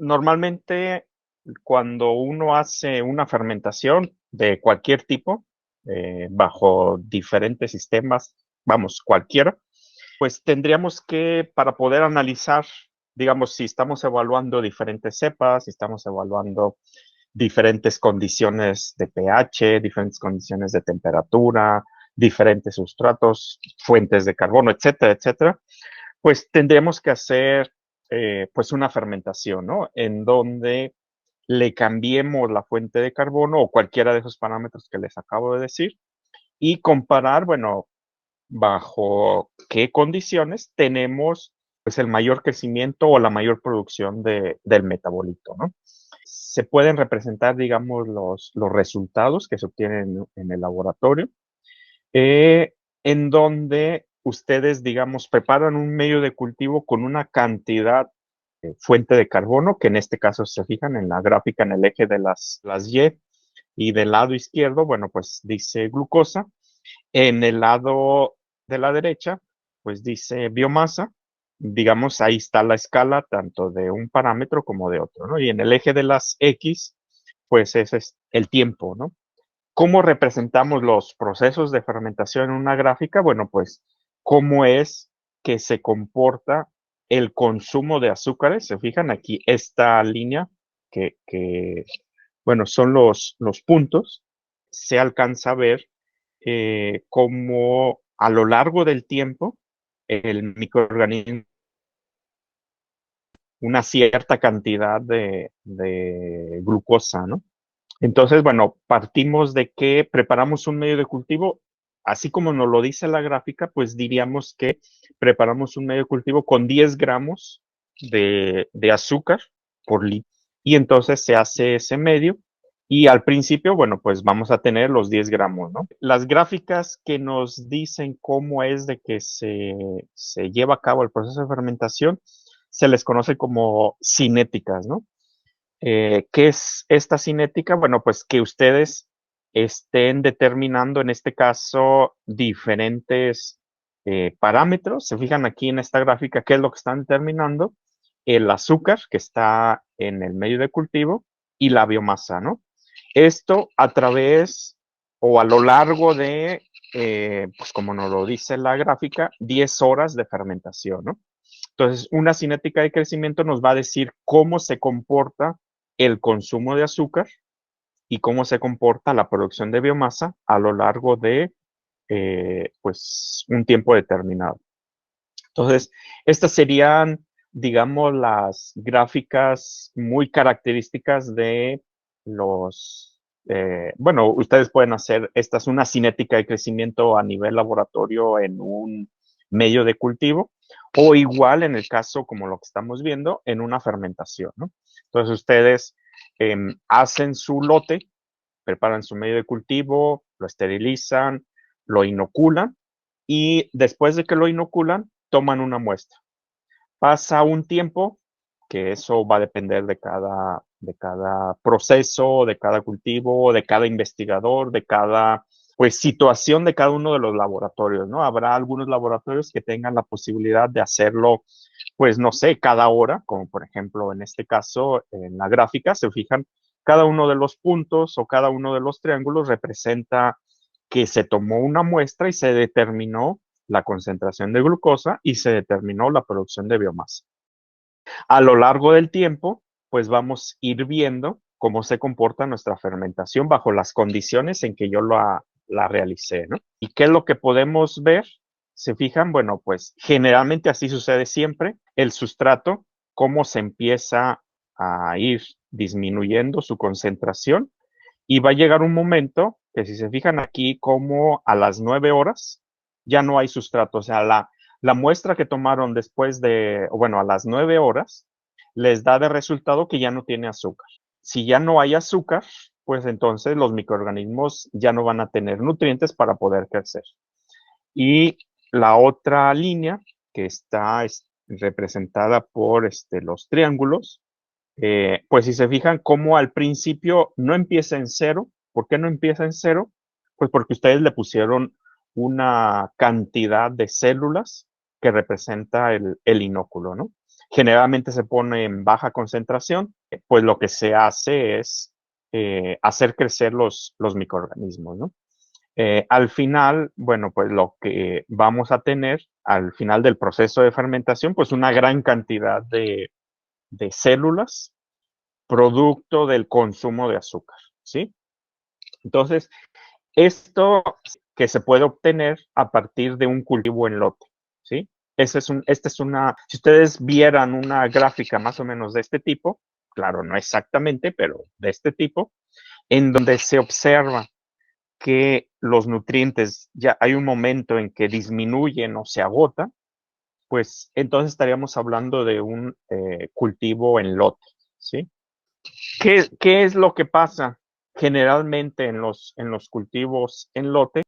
Normalmente, cuando uno hace una fermentación de cualquier tipo, bajo diferentes sistemas, vamos, cualquiera, pues tendríamos que, para poder analizar, digamos, si estamos evaluando diferentes cepas, si estamos evaluando diferentes condiciones de pH, diferentes condiciones de temperatura, diferentes sustratos, fuentes de carbono, etcétera, etcétera, pues tendríamos que hacer pues una fermentación, ¿no? En donde le cambiemos la fuente de carbono o cualquiera de esos parámetros que les acabo de decir y comparar, bueno, bajo qué condiciones tenemos pues el mayor crecimiento o la mayor producción del metabolito, ¿no? Se pueden representar, digamos, los resultados que se obtienen en el laboratorio, en donde ustedes, digamos, preparan un medio de cultivo con una cantidad de fuente de carbono, que en este caso se fijan en la gráfica en el eje de las y del lado izquierdo, bueno, pues dice glucosa. En el lado de la derecha, pues dice biomasa. Digamos, ahí está la escala tanto de un parámetro como de otro, ¿no? Y en el eje de las X, pues ese es el tiempo, ¿no? ¿Cómo representamos los procesos de fermentación en una gráfica? Bueno, pues, ¿cómo es que se comporta el consumo de azúcares? Se fijan aquí, esta línea bueno, son los puntos, se alcanza a ver cómo a lo largo del tiempo el microorganismo una cierta cantidad de glucosa, ¿no? Entonces, bueno, partimos de que preparamos un medio de cultivo, así como nos lo dice la gráfica, pues diríamos que preparamos un medio de cultivo con 10 gramos de azúcar por litro. Y entonces se hace ese medio y al principio, bueno, pues vamos a tener los 10 gramos, ¿no? Las gráficas que nos dicen cómo es de que se lleva a cabo el proceso de fermentación se les conoce como cinéticas, ¿no? ¿Qué es esta cinética? Bueno, pues que ustedes estén determinando, en este caso, diferentes parámetros. Se fijan aquí en esta gráfica qué es lo que están determinando. El azúcar que está en el medio de cultivo y la biomasa, ¿no? Esto a través o a lo largo de, pues como nos lo dice la gráfica, 10 horas de fermentación, ¿no? Entonces, una cinética de crecimiento nos va a decir cómo se comporta el consumo de azúcar y cómo se comporta la producción de biomasa a lo largo de pues un tiempo determinado. Entonces, estas serían, digamos, las gráficas muy características de bueno, ustedes pueden hacer, esta es una cinética de crecimiento a nivel laboratorio en un medio de cultivo, o igual en el caso, como lo que estamos viendo, en una fermentación, ¿no? Entonces, ustedes hacen su lote, preparan su medio de cultivo, lo esterilizan, lo inoculan y después de que lo inoculan, toman una muestra. Pasa un tiempo, que eso va a depender de cada proceso, de cada cultivo, de cada investigador, de cada pues situación de cada uno de los laboratorios, ¿no? Habrá algunos laboratorios que tengan la posibilidad de hacerlo, pues no sé, cada hora, como por ejemplo en este caso, en la gráfica, se fijan, cada uno de los puntos o cada uno de los triángulos representa que se tomó una muestra y se determinó la concentración de glucosa y se determinó la producción de biomasa. A lo largo del tiempo, pues vamos a ir viendo cómo se comporta nuestra fermentación bajo las condiciones en que yo la realicé, ¿no? ¿Y qué es lo que podemos ver? Se fijan, bueno, pues generalmente así sucede siempre, el sustrato, cómo se empieza a ir disminuyendo su concentración y va a llegar un momento que si se fijan aquí, como a las 9 horas ya no hay sustrato, o sea, la muestra que tomaron después de, bueno, a las 9 horas, les da de resultado que ya no tiene azúcar. Si ya no hay azúcar, pues entonces los microorganismos ya no van a tener nutrientes para poder crecer. Y la otra línea que está representada por los triángulos, pues si se fijan cómo al principio no empieza en cero. ¿Por qué no empieza en cero? Pues porque ustedes le pusieron una cantidad de células que representa el inóculo, ¿no? Generalmente se pone en baja concentración, pues lo que se hace es hacer crecer los microorganismos, ¿no? Al final, bueno, pues lo que vamos a tener al final del proceso de fermentación, pues una gran cantidad de células producto del consumo de azúcar, ¿sí? Entonces, esto que se puede obtener a partir de un cultivo en lote, ¿sí? Si ustedes vieran una gráfica más o menos de este tipo, claro, no exactamente, pero de este tipo, en donde se observa que los nutrientes ya hay un momento en que disminuyen o se agotan, pues entonces estaríamos hablando de un cultivo en lote, ¿sí? ¿Qué es lo que pasa generalmente en los cultivos en lote?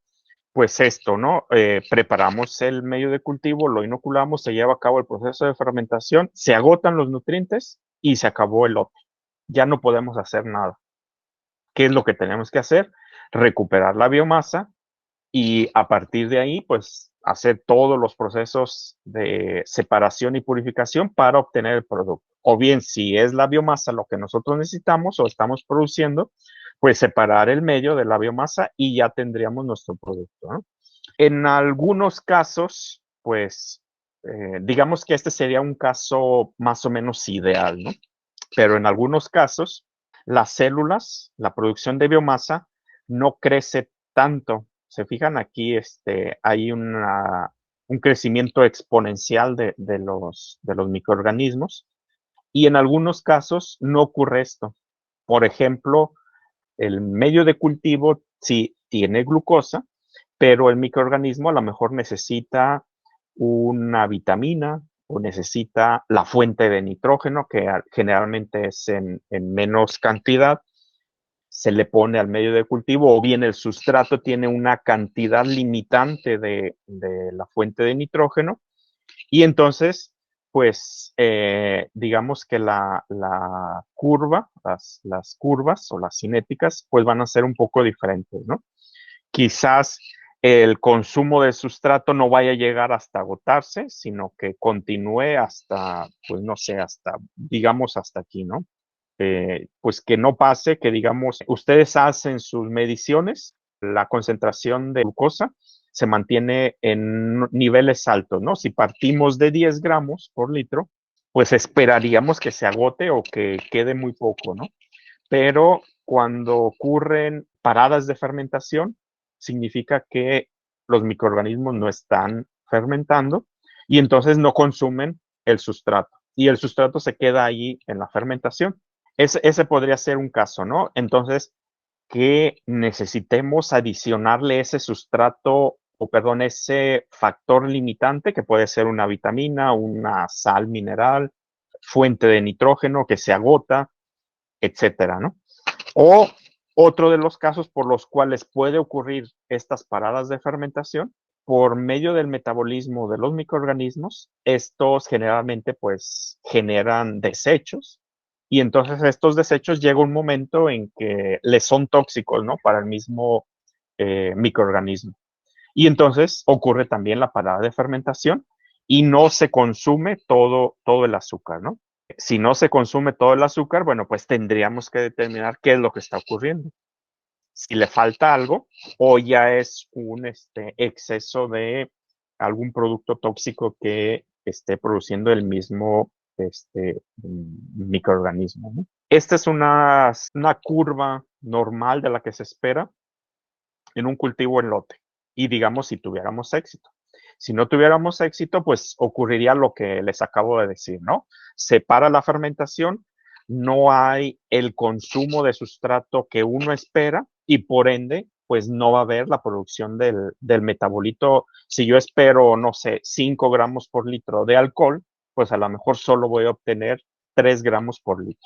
Pues esto, ¿no? Preparamos el medio de cultivo, lo inoculamos, se lleva a cabo el proceso de fermentación, se agotan los nutrientes y se acabó el lote. Ya no podemos hacer nada. ¿Qué es lo que tenemos que hacer? Recuperar la biomasa y a partir de ahí, pues hacer todos los procesos de separación y purificación para obtener el producto. O bien, si es la biomasa lo que nosotros necesitamos o estamos produciendo, pues separar el medio de la biomasa y ya tendríamos nuestro producto, ¿no? En algunos casos, pues, digamos que este sería un caso más o menos ideal, ¿no? Pero en algunos casos, las células, la producción de biomasa, no crece tanto. Se fijan aquí, hay un crecimiento exponencial de los microorganismos y en algunos casos no ocurre esto. Por ejemplo, el medio de cultivo sí tiene glucosa, pero el microorganismo a lo mejor necesita una vitamina o necesita la fuente de nitrógeno, que generalmente es en menos cantidad, se le pone al medio de cultivo, o bien el sustrato tiene una cantidad limitante de la fuente de nitrógeno, y entonces, pues, digamos que la curva, las curvas o las cinéticas, pues van a ser un poco diferentes, ¿no? Quizás el consumo de sustrato no vaya a llegar hasta agotarse, sino que continúe hasta, pues no sé, hasta, digamos, hasta aquí, ¿no? Pues que no pase, que digamos, ustedes hacen sus mediciones, la concentración de glucosa se mantiene en niveles altos, ¿no? Si partimos de 10 gramos por litro, pues esperaríamos que se agote o que quede muy poco, ¿no? Pero cuando ocurren paradas de fermentación, significa que los microorganismos no están fermentando y entonces no consumen el sustrato. Y el sustrato se queda ahí en la fermentación. Ese podría ser un caso, ¿no? Entonces, que necesitemos adicionarle ese sustrato, o perdón, ese factor limitante que puede ser una vitamina, una sal mineral, fuente de nitrógeno que se agota, etcétera, ¿no? O otro de los casos por los cuales puede ocurrir estas paradas de fermentación, por medio del metabolismo de los microorganismos, estos generalmente pues generan desechos y entonces estos desechos llega un momento en que les son tóxicos, ¿no? Para el mismo microorganismo. Y entonces ocurre también la parada de fermentación y no se consume todo el azúcar, ¿no? Si no se consume todo el azúcar, bueno, pues tendríamos que determinar qué es lo que está ocurriendo. Si le falta algo o ya es un exceso de algún producto tóxico que esté produciendo el mismo microorganismo, ¿no? Esta es una curva normal de la que se espera en un cultivo en lote y digamos si tuviéramos éxito. Si no tuviéramos éxito, pues ocurriría lo que les acabo de decir, ¿no? Se para la fermentación, no hay el consumo de sustrato que uno espera y por ende, pues no va a haber la producción del metabolito. Si yo espero, no sé, 5 gramos por litro de alcohol, pues a lo mejor solo voy a obtener 3 gramos por litro.